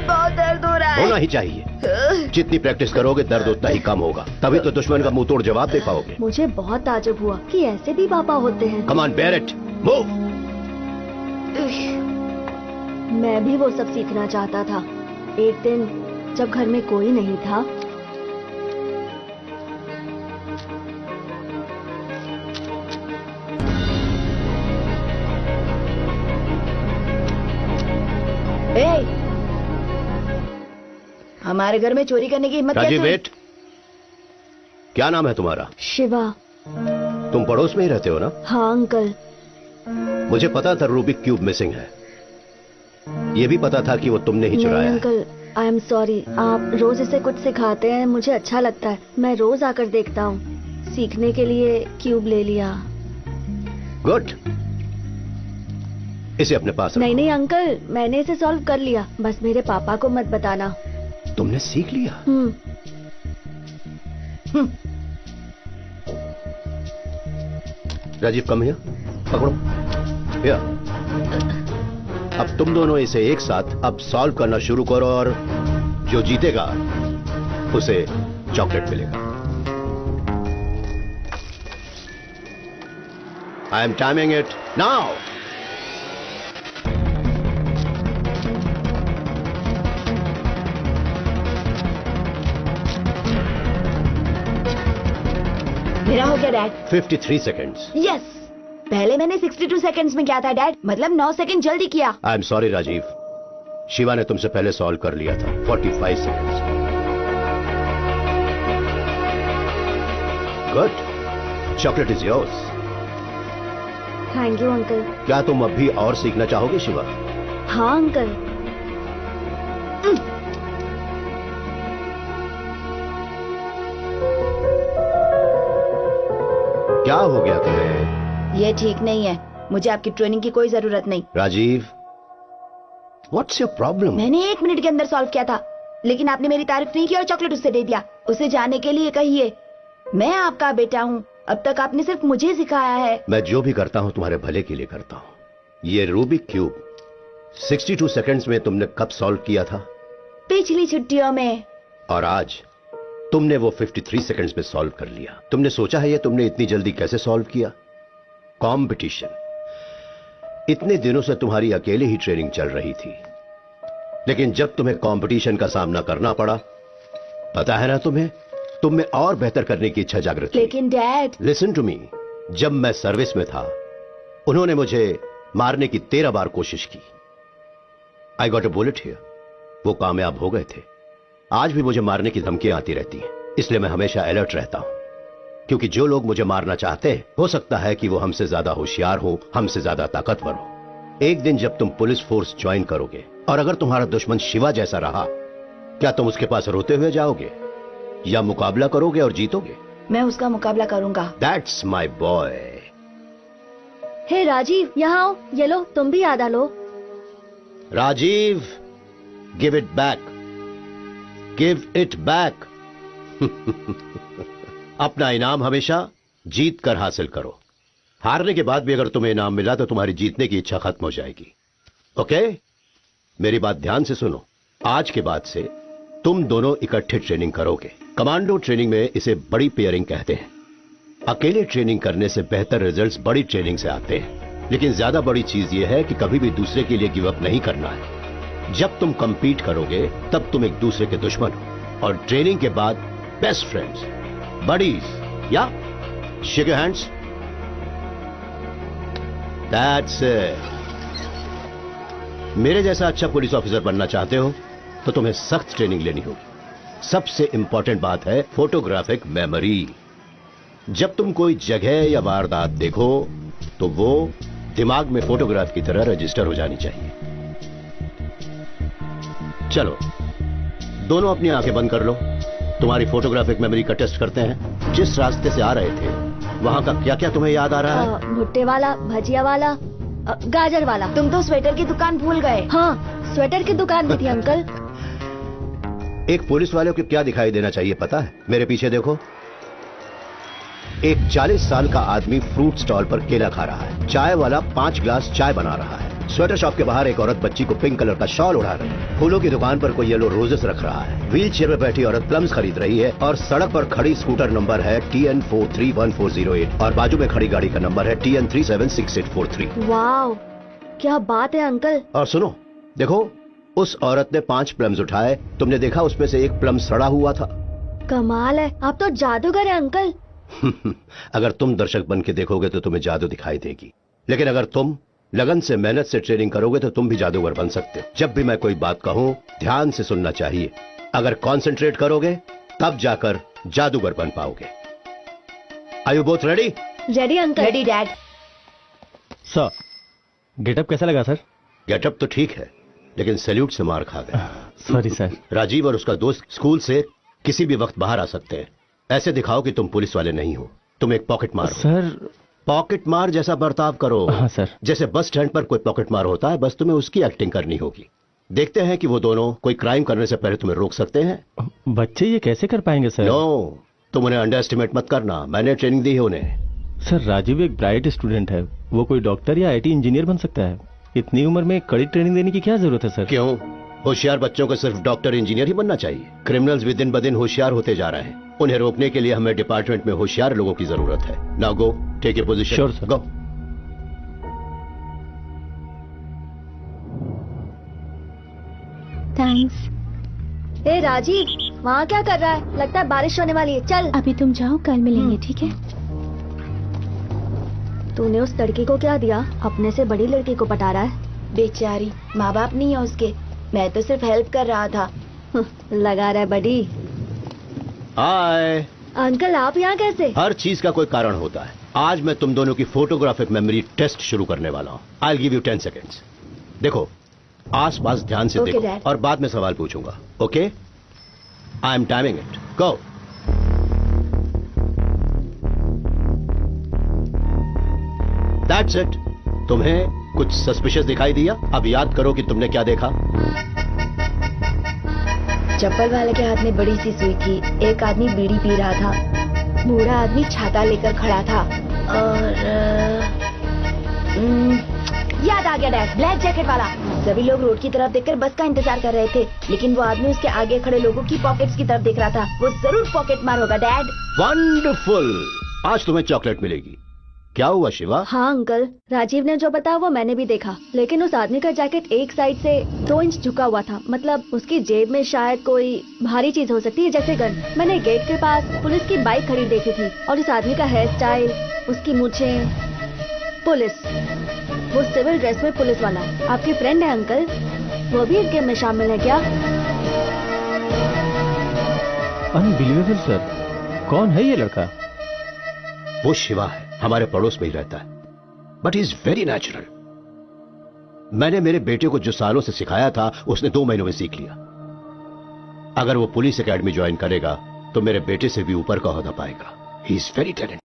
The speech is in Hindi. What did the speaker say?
बहुत दर्द हो रहा है। होना ही चाहिए। जितनी प्रैक्टिस करोगे दर्द उतना ही कम होगा, तभी तो दुश्मन का मुंह तोड़ जवाब दे पाओगे। मुझे बहुत ताज्जुब हुआ कि ऐसे भी पापा होते हैं। Come on bear it, move. मैं भी वो सब सीखना चाहता था। एक दिन जब घर में कोई नहीं था, हमारे घर में चोरी करने की हिम्मत राजीव कैसे? वेट, क्या नाम है तुम्हारा? शिवा। तुम पड़ोस में ही रहते हो ना? हाँ अंकल। मुझे पता था रूबिक क्यूब मिसिंग है। ये भी पता था कि वो तुमने ही चुराया है। Uncle, I am sorry. आप रोज इसे कुछ सिखाते हैं, मुझे अच्छा लगता है। मैं रोज आकर देखता हूँ। सीखने के लिए क्यूब ले लिया। गुड, इसे अपने पास रखो। नहीं अंकल, मैंने इसे सॉल्व कर लिया। बस मेरे पापा को मत बताना। तुमने सीख लिया? राजीव कम हियर, पकड़ो। हियर। अब तुम दोनों इसे एक साथ अब सॉल्व करना शुरू करो और जो जीतेगा उसे चॉकलेट मिलेगा। I am timing it now. मेरा हो गया डैड। 53 सेकेंड्स। यस, पहले मैंने 62 सेकंड्स में किया था डैड, मतलब 9 सेकंड जल्दी किया। I am sorry Rajiv, Shiva ने तुमसे पहले सॉल्व कर लिया था। 45 seconds. Good, chocolate is yours. Thank you uncle. क्या तुम अब भी और सीखना चाहोगे शिवा? हाँ अंकल। क्या हो गया तुम्हें? ये ठीक नहीं है, मुझे आपकी ट्रेनिंग की कोई जरूरत नहीं। Rajiv, what's your problem? मैंने 1 मिनट के अंदर सॉल्व किया था, लेकिन आपने मेरी तारीफ नहीं की और चॉकलेट उसे दे दिया। उसे जाने के लिए कहिए मैं आपका बेटा हूँ। अब तक आपने सिर्फ मुझे सिखाया है। मैं जो भी करता हूँ तुम्हारे भले के लिए करता हूँ। ये रूबिक क्यूब 62 सेकंड्स में तुमने कब सॉल्व किया था? पिछली छुट्टियों में। और आज तुमने वो 53 सेकंड्स में सॉल्व कर लिया। तुमने सोचा है ये तुमने इतनी जल्दी कैसे सॉल्व किया? कंपटीशन। इतने दिनों से तुम्हारी अकेले ही ट्रेनिंग चल रही थी, लेकिन जब तुम्हें कंपटीशन का सामना करना पड़ा, पता है ना तुम्हें, तुम में और बेहतर करने की इच्छा जागृत हुई। लेकिन डैड, लिसन टू मी, जब मैं सर्विस में था उन्होंने मुझे मारने की 13 बार कोशिश की। I got a bullet here. वो कामयाब हो गए थे। आज भी मुझे मारने की धमकियां आती रहती हैं, इसलिए मैं हमेशा अलर्ट रहता हूं, क्योंकि जो लोग मुझे मारना चाहते हैं हो सकता है कि वो हमसे ज्यादा होशियार हो, हमसे ज्यादा ताकतवर हो। एक दिन जब तुम पुलिस फोर्स ज्वाइन करोगे और अगर तुम्हारा दुश्मन शिवा जैसा रहा, क्या तुम उसके पास रोते हुए जाओगे या मुकाबला करोगे और जीतोगे? मैं उसका मुकाबला करूंगा। That's my boy. Hey Rajeev, यहाँ आओ। ये लो, तुम भी याद आ लो। Rajeev, give it back, give it back. अपना इनाम हमेशा जीत कर हासिल करो। हारने के बाद भी अगर तुम्हें इनाम मिला तो तुम्हारी जीतने की इच्छा खत्म हो जाएगी। ओके? मेरी बात ध्यान से सुनो। आज के बाद से तुम दोनों इकट्ठे ट्रेनिंग करोगे। कमांडो ट्रेनिंग में इसे बड़ी पेयरिंग कहते हैं। अकेले ट्रेनिंग करने से बेहतर रिजल्ट्स बड़ी ट्रेनिंग से आते हैं, लेकिन ज्यादा बड़ी चीज यह है कि कभी भी दूसरे के लिए गिव अप नहीं करना है। जब तुम कंपीट करोगे तब तुम एक दूसरे के दुश्मन हो और ट्रेनिंग के बाद बेस्ट फ्रेंड्स, बडीज। या shake your hands. That's it. मेरे जैसा अच्छा पुलिस ऑफिसर बनना चाहते हो तो तुम्हें सख्त ट्रेनिंग लेनी होगी। सबसे इंपॉर्टेंट बात है फोटोग्राफिक मेमोरी। जब तुम कोई जगह या वारदात देखो तो वो दिमाग में फोटोग्राफ की तरह रजिस्टर हो जानी चाहिए। चलो, दोनों अपनी आंखें बंद कर लो। तुम्हारी फोटोग्राफिक मेमोरी का टेस्ट करते हैं। जिस रास्ते से आ रहे थे वहां का क्या क्या तुम्हें याद आ रहा है? भुट्टे वाला, भजिया वाला, गाजर वाला। तुम तो स्वेटर की दुकान भूल गए। हाँ, स्वेटर की दुकान भी थी अंकल। एक पुलिस वाले को क्या दिखाई देना चाहिए पता है? मेरे पीछे देखो। एक 40 साल का आदमी फ्रूट स्टॉल पर केला खा रहा है। चाय वाला 5 ग्लास चाय बना रहा है। स्वेटर शॉप के बाहर एक औरत बच्ची को पिंक कलर का शॉल उड़ा रही है। फूलों की दुकान पर कोई येलो रोजेस रख रहा है। व्हील चेयर में बैठी औरत प्लम्स खरीद रही है और सड़क पर खड़ी स्कूटर नंबर है TN431408 और बाजू में खड़ी गाड़ी का नंबर है TN376843। वाह, क्या बात है अंकल। और सुनो, देखो उस औरत ने 5 प्लम्स उठाए। तुमने देखा उसमें से एक प्लम सड़ा हुआ था। कमाल है, आप तो जादूगर है अंकल। अगर तुम दर्शक बन के देखोगे तो तुम्हें जादू दिखाई देगी, लेकिन अगर तुम लगन से मेहनत से ट्रेनिंग करोगे तो तुम भी जादूगर बन सकते हो। जब भी मैं कोई बात कहूं ध्यान से सुनना चाहिए। अगर कंसंट्रेट करोगे तब जाकर जादूगर बन पाओगे। Are you both ready? Ready uncle. Ready dad. Sir, getup कैसा लगा सर? गेटअप तो ठीक है, लेकिन सैल्यूट से मार खा गए। Sorry sir. राजीव और उसका दोस्त स्कूल से किसी भी वक्त बाहर आ सकते हैं। ऐसे दिखाओ कि तुम पुलिस वाले नहीं हो। तुम एक पॉकेट मार हो। सर, पॉकेट मार जैसा बर्ताव करो। हाँ सर। जैसे बस स्टैंड पर कोई पॉकेट मार होता है, बस तुम्हें उसकी एक्टिंग करनी होगी। देखते हैं कि वो दोनों कोई क्राइम करने से पहले तुम्हें रोक सकते हैं। बच्चे ये कैसे कर पाएंगे सर? नो, तुम उन्हें अंडर एस्टिमेट मत करना। मैंने ट्रेनिंग दी है उन्हें। सर, राजीव एक ब्राइट स्टूडेंट है। वो कोई डॉक्टर या IT इंजीनियर बन सकता है। इतनी उम्र में कड़ी ट्रेनिंग देने की क्या जरूरत है सर? क्यों? होशियार बच्चों को सिर्फ डॉक्टर इंजीनियर ही बनना चाहिए। क्रिमिनल्स भी दिन ब दिन होशियार होते जा रहे हैं। उन्हें रोकने के लिए हमें डिपार्टमेंट में होशियार लोगों की जरूरत है। Now go, take your position. Sure, sir. Go. Thanks. ए राजीव, वहाँ क्या कर रहा है? लगता है बारिश होने वाली है। चल अभी तुम जाओ, कल मिलेंगे, ठीक है? तूने उस लड़की को क्या दिया? अपने से बड़ी लड़की को पटा रहा है। बेचारी, माँ बाप नहीं है उसके। मैं तो सिर्फ हेल्प कर रहा था। लगा रहा है बड़ी। हाय। अंकल, आप यहाँ कैसे? हर चीज का कोई कारण होता है। आज मैं तुम दोनों की फोटोग्राफिक मेमोरी टेस्ट शुरू करने वाला हूँ। I give you 10 seconds. देखो, आस पास ध्यान से Okay, देखो Dad. और बाद में सवाल पूछूंगा। Okay? I am timing it. Go. That's it. तुम्हें कुछ सस्पिशियस दिखाई दिया? अब याद करो कि तुमने क्या देखा। चप्पल वाले के हाथ में बड़ी सी सुई थी। एक आदमी बीड़ी पी रहा था। बूढ़ा आदमी छाता लेकर खड़ा था। और याद आ गया डैड, ब्लैक जैकेट वाला। सभी लोग रोड की तरफ देखकर बस का इंतजार कर रहे थे, लेकिन वो आदमी उसके आगे खड़े लोगों की पॉकेट्स की तरफ देख रहा था। वो जरूर पॉकेट मार होगा डैड। वंडरफुल। आज तुम्हें चॉकलेट मिलेगी। क्या हुआ शिवा? हाँ अंकल, राजीव ने जो बताया वो मैंने भी देखा, लेकिन उस आदमी का जैकेट एक साइड से 2 इंच झुका हुआ था। मतलब उसकी जेब में शायद कोई भारी चीज हो सकती है, जैसे गन। मैंने गेट के पास पुलिस की बाइक खड़ी देखी थी, और उस आदमी का हेयर स्टाइल, उसकी मूंछें, पुलिस। वो सिविल ड्रेस में पुलिस वाला है। आपके फ्रेंड है अंकल? वो भी इस गेम में शामिल है क्या? Unbelievable sir. कौन है ये लड़का? वो शिवा है, हमारे पड़ोस में ही रहता है। But is very natural. मैंने मेरे बेटे को जो सालों से सिखाया था उसने 2 महीनों में सीख लिया। अगर वो पुलिस एकेडमी ज्वाइन करेगा तो मेरे बेटे से भी ऊपर का ओहदा पाएगा। He is very talented.